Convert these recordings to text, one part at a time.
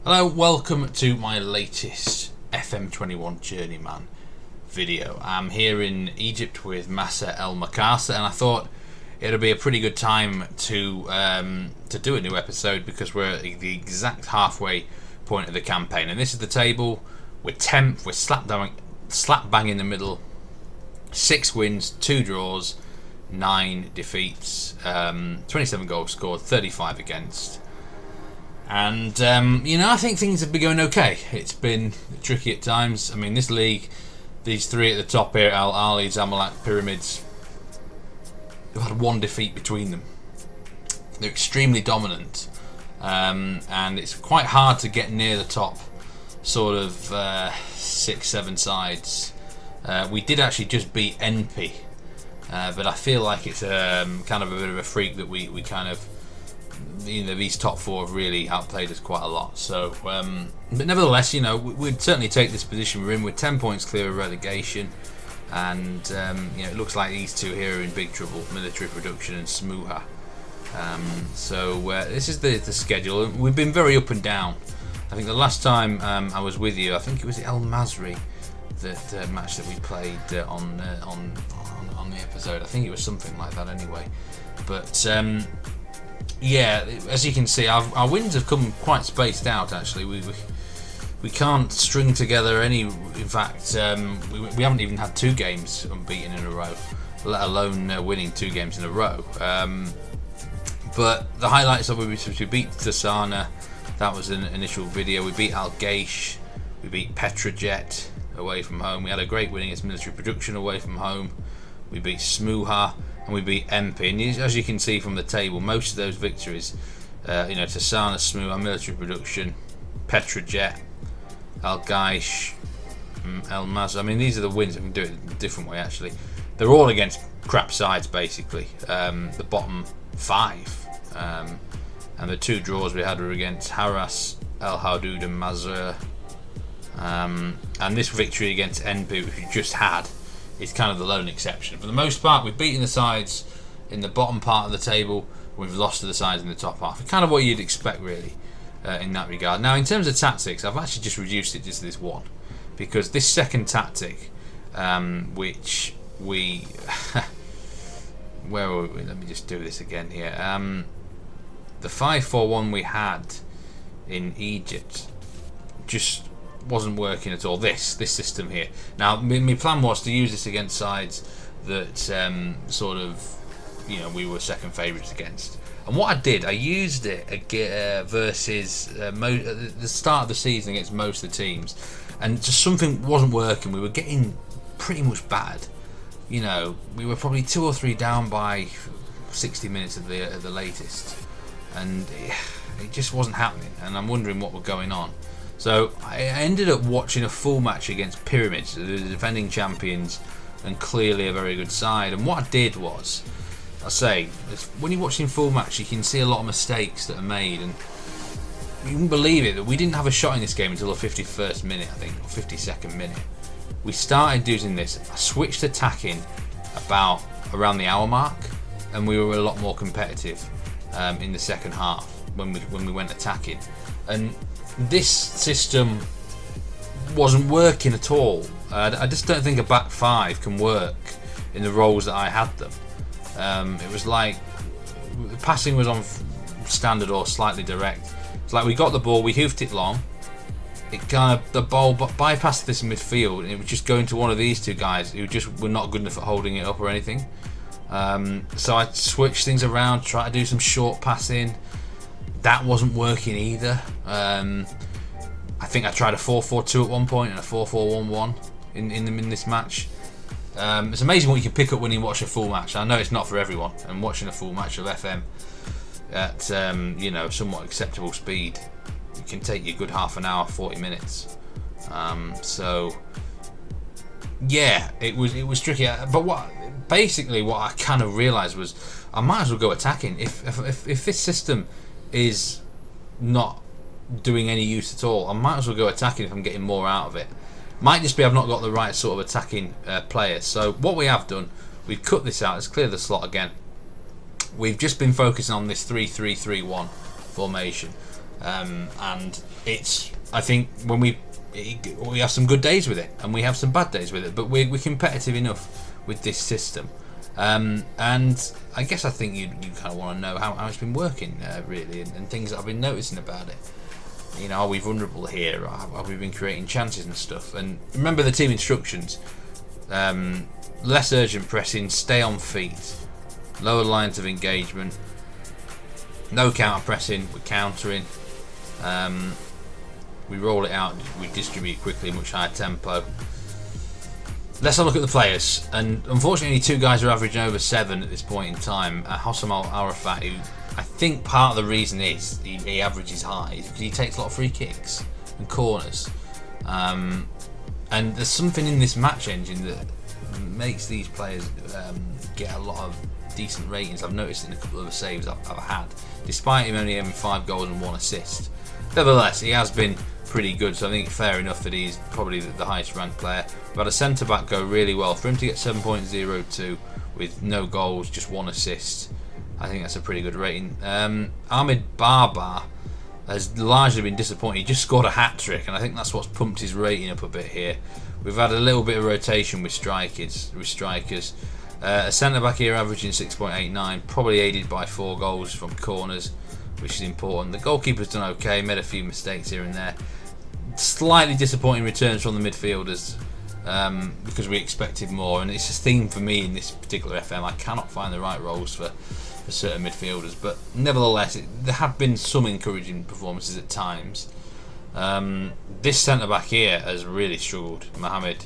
Hello, welcome to my latest FM21 Journeyman video. I'm here in Egypt with Makkasa, and I thought it'd be a pretty good time to do a new episode because we're at the exact halfway point of the campaign. And this is the table. We're 10th. We're slap bang in the middle. 6 wins, 2 draws, 9 defeats, 27 goals scored, 35 against. And I think things have been going okay. It's been tricky at times. I mean, this league, these 3 at the top here, Al Ahly, Zamalek, Pyramids, they've had 1 defeat between them. They're extremely dominant, and it's quite hard to get near the top sort of 6-7 sides. We did actually just beat NP, but I feel like it's kind of a bit of a freak that we kind of, these top 4 have really outplayed us quite a lot. So, but nevertheless, we'd certainly take this position we're in. We're 10 points clear of relegation, and it looks like these 2 here are in big trouble: Military Production and Smuha. So this is the schedule. We've been very up and down. I think the last time I was with you, I think it was El Masri, that match that we played on the episode. I think it was something like that anyway. But yeah, as you can see, our wins have come quite spaced out. Actually, we can't string together any. In fact, we haven't even had 2 games unbeaten in a row, let alone winning 2 games in a row. But the highlights of it was we beat Tasana. That was an initial video. We beat Al Gaish. We beat Petrojet away from home. We had a great win against Military Production away from home. We beat Smuha. And we beat MP, and as you can see from the table, most of those victories, Tasana, Smuha, Military Production, Petrojet, Al Gaish, El Maz. I mean, these are the wins. I can do it a different way actually. They're all against crap sides basically. The bottom 5, and the 2 draws we had were against Haras, El Houdoud, and Mazur. And this victory against NP, which we just had, is kind of the lone exception. For the most part, we've beaten the sides in the bottom part of the table. We've lost to the sides in the top half. It's kind of what you'd expect, really, in that regard. Now, in terms of tactics, I've actually just reduced it just to this one, because this second tactic, which we where were we? Let me just do this again here. The 5-4-1 we had in Egypt just wasn't working at all. This system here. Now, my plan was to use this against sides that sort of, we were second favourites against. And what I did, I used it versus the start of the season against most of the teams, and just something wasn't working. We were getting pretty much bad. We were probably 2 or 3 down by 60 minutes at the latest, and it just wasn't happening. And I'm wondering what was going on. So I ended up watching a full match against Pyramids, the defending champions, and clearly a very good side. And what I did was, when you're watching full match, you can see a lot of mistakes that are made, and you wouldn't believe it that we didn't have a shot in this game until the 51st minute, I think, or 52nd minute. We started doing this. I switched attacking around the hour mark, and we were a lot more competitive in the second half when we went attacking. And this system wasn't working at all. I just don't think a back 5 can work in the roles that I had them. It was like the passing was on standard or slightly direct. It's like we got the ball, we hoofed it long. The ball bypassed this midfield, and it was just going to one of these 2 guys who just were not good enough at holding it up or anything. So I switched things around, tried to do some short passing. That wasn't working either. I think I tried a 4-4-2 at one point and a 4-4-1-1 in this match. It's amazing what you can pick up when you watch a full match. I know it's not for everyone, and watching a full match of FM at somewhat acceptable speed, it can take you a good half an hour, 40 minutes. So yeah, it was tricky. But what I kind of realised was I might as well go attacking. If this system is not doing any use at all, I might as well go attacking if I'm getting more out of it. Might just be I've not got the right sort of attacking players. So what we have done, we've cut this out. Let's clear the slot again. We've just been focusing on this 3-3-3-1 formation. and it's, I think when we have some good days with it and we have some bad days with it, but we're competitive enough with this system. And I guess I think you kind of want to know how it's been working really, and things that I've been noticing about it. You know, are we vulnerable here? Or have we been creating chances and stuff? And remember the team instructions: less urgent pressing, stay on feet, lower lines of engagement, no counter pressing, we're countering, we roll it out, we distribute quickly, much higher tempo. Let's have a look at the players, and unfortunately 2 guys are averaging over 7 at this point in time. Hossam Al-Arafat, who I think part of the reason is he averages high is because he takes a lot of free kicks and corners, and there's something in this match engine that makes these players get a lot of decent ratings. I've noticed in a couple of the saves I've had, despite him only having 5 goals and 1 assist. Nevertheless, he has been pretty good, so I think it's fair enough that he's probably the highest ranked player. We've had a centre back go really well. For him to get 7.02 with no goals, just 1 assist, I think that's a pretty good rating. Ahmed Barbar has largely been disappointing. He just scored a hat-trick, and I think that's what's pumped his rating up a bit here. We've had a little bit of rotation with strikers. A centre-back here averaging 6.89, probably aided by 4 goals from corners, which is important. The goalkeeper's done okay, made a few mistakes here and there. Slightly disappointing returns from the midfielders, because we expected more, and it's a theme for me in this particular FM. I cannot find the right roles for certain midfielders, but nevertheless there have been some encouraging performances at times. This centre-back here has really struggled, Mohamed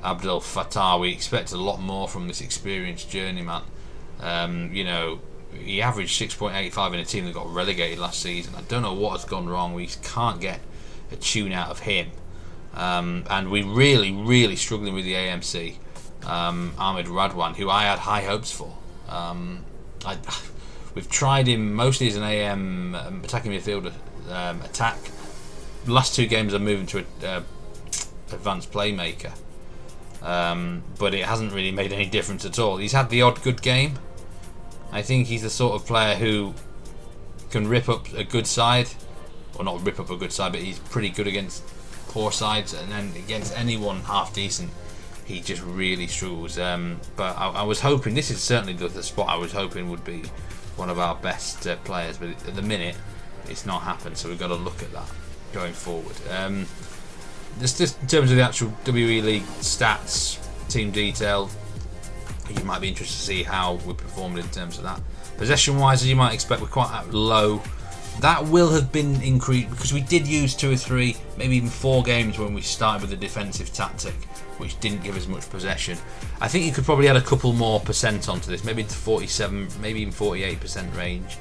Abdel Fattah. We expected a lot more from this experienced journeyman. You know, he averaged 6.85 in a team that got relegated last season. I don't know what has gone wrong. We can't get a tune out of him, and we really struggling with the AMC. Ahmed Radwan, who I had high hopes for. We've tried him mostly as an AM attacking midfielder attack. The last 2 games I'm moving to advanced playmaker, but it hasn't really made any difference at all. He's had the odd good game. I think he's the sort of player who can rip up a good side, or not rip up a good side, but he's pretty good against poor sides, and then against anyone half decent he just really struggles. But I was hoping, this is certainly the spot I was hoping would be one of our best players, but at the minute it's not happened, so we've got to look at that going forward. Just in terms of the actual WE League stats, team detail, you might be interested to see how we performed in terms of that. Possession wise, as you might expect, we're quite low. That will have been increased because we did use 2 or 3, maybe even 4 games when we started with a defensive tactic, which didn't give us much possession. I think you could probably add a couple more percent onto this, maybe to 47, maybe even 48% range,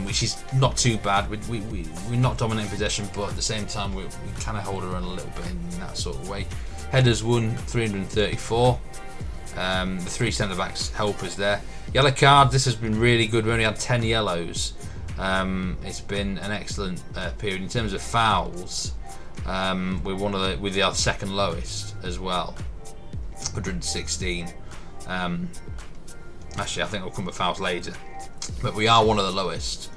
which is not too bad. We're not dominating possession, but at the same time we kind of hold our own a little bit in that sort of way. Headers won 334. The 3 centre backs help us there. Yellow card. This has been really good. We only had 10 yellows. It's been an excellent period in terms of fouls. We're the second lowest as well, 116. Actually, I think I'll come with fouls later, but we are one of the lowest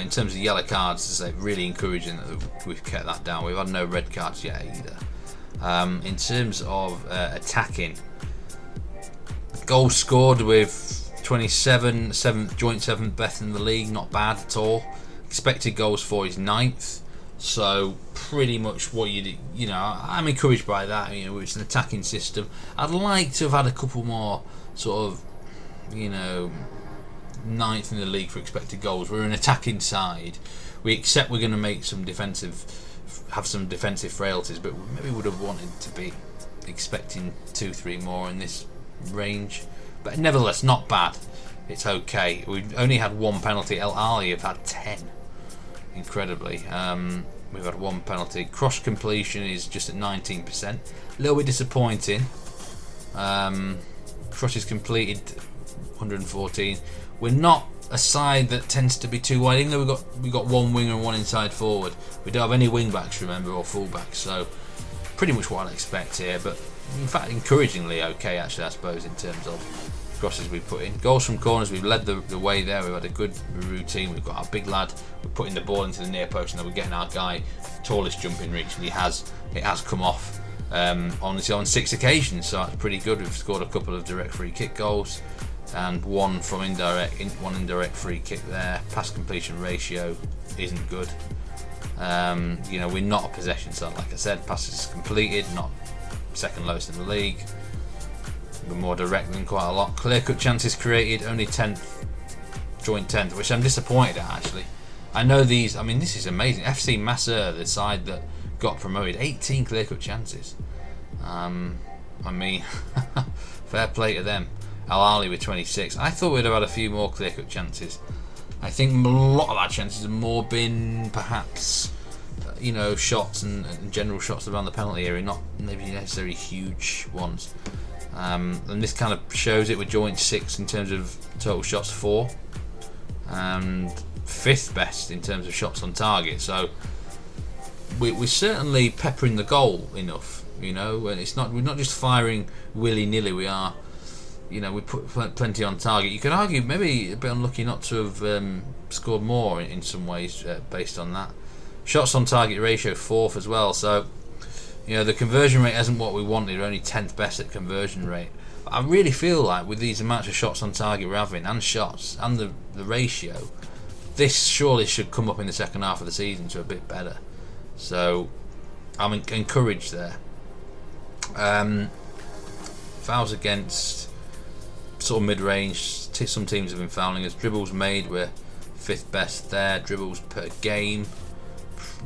in terms of yellow cards. It's really encouraging that we've kept that down. We've had no red cards yet either. In terms of attacking, goals scored with 27, joint 7th best in the league, not bad at all. Expected goals for is 9th, so pretty much what you know, I'm encouraged by that. You know, it's an attacking system. I'd like to have had a couple more sort of, you know, 9th in the league for expected goals. We're an attacking side. We accept we're going to make some have some defensive frailties, but maybe would have wanted to be expecting 2-3 more in this range. But nevertheless, not bad. It's okay. We've only had 1 penalty. El Ali have had 10. Incredibly. We've had 1 penalty. Cross completion is just at 19%. A little bit disappointing. Crosses completed 114. We're not a side that tends to be too wide, even though we've got 1 winger and 1 inside forward. We don't have any wing backs, remember, or full backs. So pretty much what I'd expect here. But in fact, encouragingly okay, actually, I suppose, in terms of crosses we put in. Goals from corners, we've led the way there. We've had a good routine. We've got our big lad. We're putting the ball into the near post, and then we're getting our guy tallest jumping reach, and it has come off on 6 occasions. So that's pretty good. We've scored a couple of direct free kick goals, and one indirect free kick there. Pass completion ratio isn't good. We're not a possession side, like I said. Passes completed, not second lowest in the league. We're more direct than quite a lot. Clear cut chances created, only 10th, joint 10th, which I'm disappointed at actually. I know these. I mean, this is amazing. FC Makkasa, the side that got promoted, 18 clear cut chances. Fair play to them. Al Ali with 26. I thought we'd have had a few more clear cut chances. I think a lot of our chances have more been perhaps, shots and general shots around the penalty area, not maybe necessarily huge ones. And this kind of shows it with joint 6 in terms of total shots 4, and 5th best in terms of shots on target. So we're certainly peppering the goal enough, and we're not just firing willy nilly. We are. We put plenty on target. You could argue maybe a bit unlucky not to have scored more in some ways based on that. Shots on target ratio 4th as well. So, the conversion rate isn't what we wanted. We're only 10th best at conversion rate. But I really feel like with these amounts of shots on target we're having, and shots, and the ratio, this surely should come up in the second half of the season to a bit better. So, I'm encouraged there. Fouls against, sort of mid-range. Some teams have been fouling us. Dribbles made, we're 5th best there. Dribbles per game,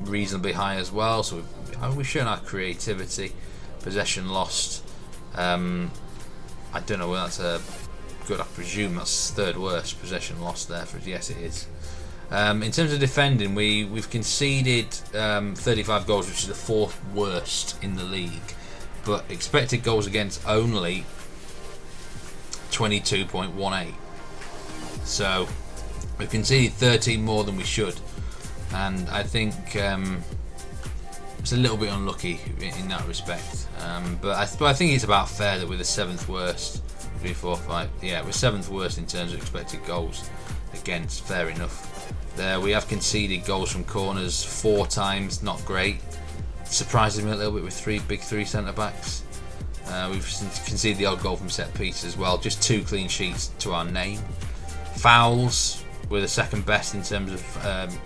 reasonably high as well. So we've shown our creativity. Possession lost, I don't know whether that's a good. I presume that's 3rd worst possession lost there for us. Yes, it is. In terms of defending, we've conceded 35 goals, which is the 4th worst in the league. But expected goals against only 22.18. So we've conceded 13 more than we should, and I think it's a little bit unlucky in that respect. But I think it's about fair that we're the 7th worst. 3, 4, 5. Yeah, we're 7th worst in terms of expected goals against. Fair enough. There we have conceded goals from corners 4 times. Not great. Surprises me a little bit with 3 centre backs. We've conceded the odd goal from set piece as well. Just 2 clean sheets to our name. Fouls, we're the 2nd best in terms of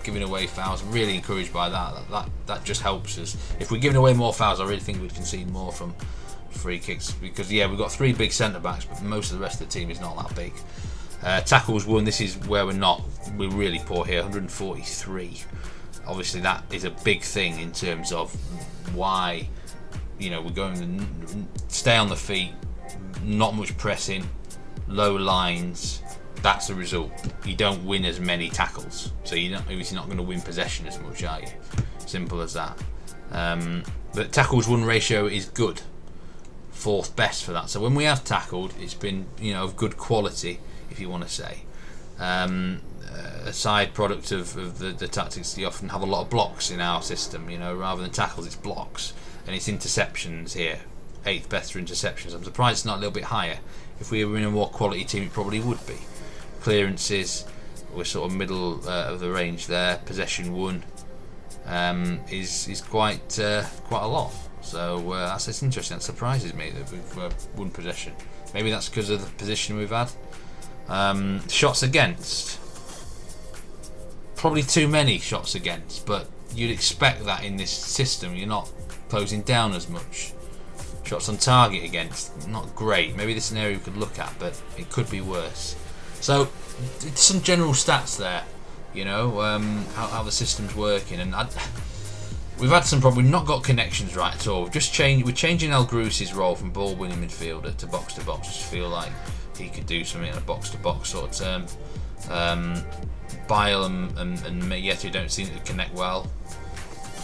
giving away fouls. I'm really encouraged by that. That just helps us. If we're giving away more fouls, I really think we'd concede more from free kicks, because we've got 3 big centre backs, but most of the rest of the team is not that big. Tackles won. This is where we're really poor here. 143. Obviously, that is a big thing in terms of why. We're going to stay on the feet, not much pressing, low lines. That's the result. You don't win as many tackles, so you're obviously not going to win possession as much, are you? Simple as that. But tackles won ratio is good, 4th best for that. So when we have tackled, it's been of good quality, if you want to say. A side product of the tactics. You often have a lot of blocks in our system. Rather than tackles, it's blocks. And it's interceptions here, 8th best for interceptions. I'm surprised it's not a little bit higher. If we were in a more quality team, it probably would be. Clearances, we're sort of middle of the range there. Possession won is quite a lot. So that's interesting. That surprises me that we've won possession. Maybe that's because of the position we've had. Shots against, probably too many shots against, but you'd expect that in this system. You're not closing down as much. Shots on target against, not great. Maybe this is an area we could look at, but it could be worse. So some general stats there, how the system's working, and we've had some problems. We've not got connections right at all. We're changing El Grous's role from ball winning midfielder to box. Just feel like he could do something in a box to box sort of term. Bile and Yetu don't seem to connect well.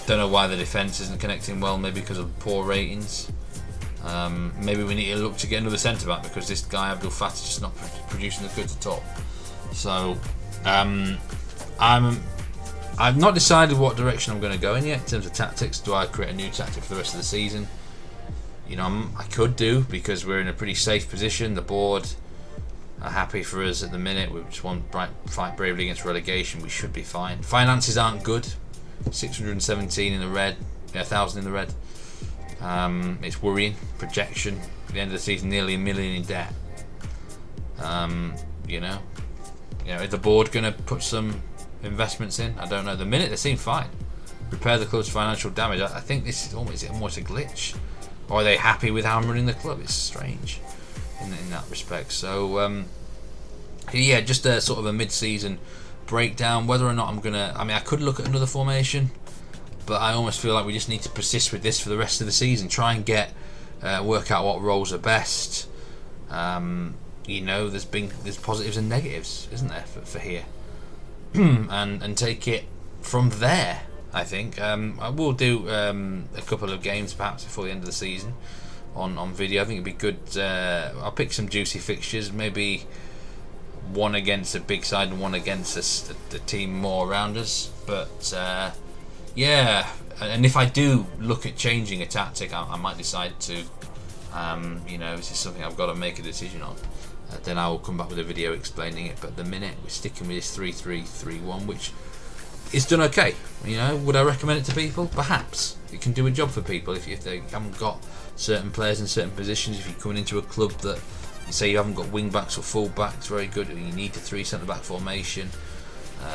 Don't know why the defence isn't connecting well. Maybe because of poor ratings. Maybe we need to look to get another centre back, because this guy Abdul Fattah is just not producing the goods at all. So I've not decided what direction I'm going to go in yet in terms of tactics. Do I create a new tactic for the rest of the season? I could do, because we're in a pretty safe position. The board are happy for us at the minute. We just want fight bravely against relegation. We should be fine. Finances aren't good. 617 in the red, 1,000 in the red. It's worrying. Projection at the end of the season, nearly $1 million in debt. You know, is the board going to put some investments in? I don't know. At the minute they seem fine. Repair the club's financial damage. I think this is almost a glitch. Or are they happy with how I'm running the club? It's strange in that respect. So yeah, just a sort of a mid-season breakdown. Whether or not I'm gonna, I could look at another formation, but I almost feel like we just need to persist with this for the rest of the season. Try and work out what roles are best. There's positives and negatives, isn't there, for here, and take it from there. I think I will do a couple of games perhaps before the end of the season on video. I think it'd be good. I'll pick some juicy fixtures, maybe one against a big side and one against the team more around us. But yeah, and if I do look at changing a tactic, I might decide to, this is something I've got to make a decision on. Then I will come back with a video explaining it. But at the minute we're sticking with this 3-3-3-1, which is done okay. Would I recommend it to people? Perhaps. It can do a job for people if they haven't got certain players in certain positions. If you're coming into a club that you say you haven't got wing backs or full backs, very good. You need a 3 centre back formation,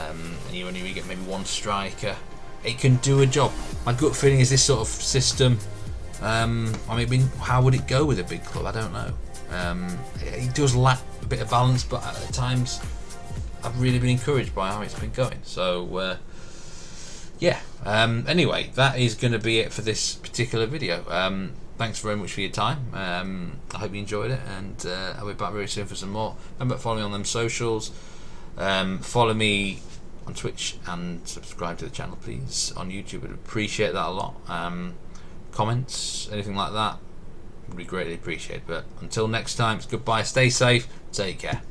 and you only get maybe one striker. It can do a job. My gut feeling is this sort of system. How would it go with a big club? I don't know. It does lack a bit of balance, but at times I've really been encouraged by how it's been going. So yeah. Anyway, that is going to be it for this particular video. Thanks very much for your time. I hope you enjoyed it, and I'll be back very soon for some more. Remember, follow me on them socials. Follow me on Twitch and subscribe to the channel, please. On YouTube, would appreciate that a lot. Comments, anything like that, would be greatly appreciated. But until next time, it's goodbye. Stay safe. Take care.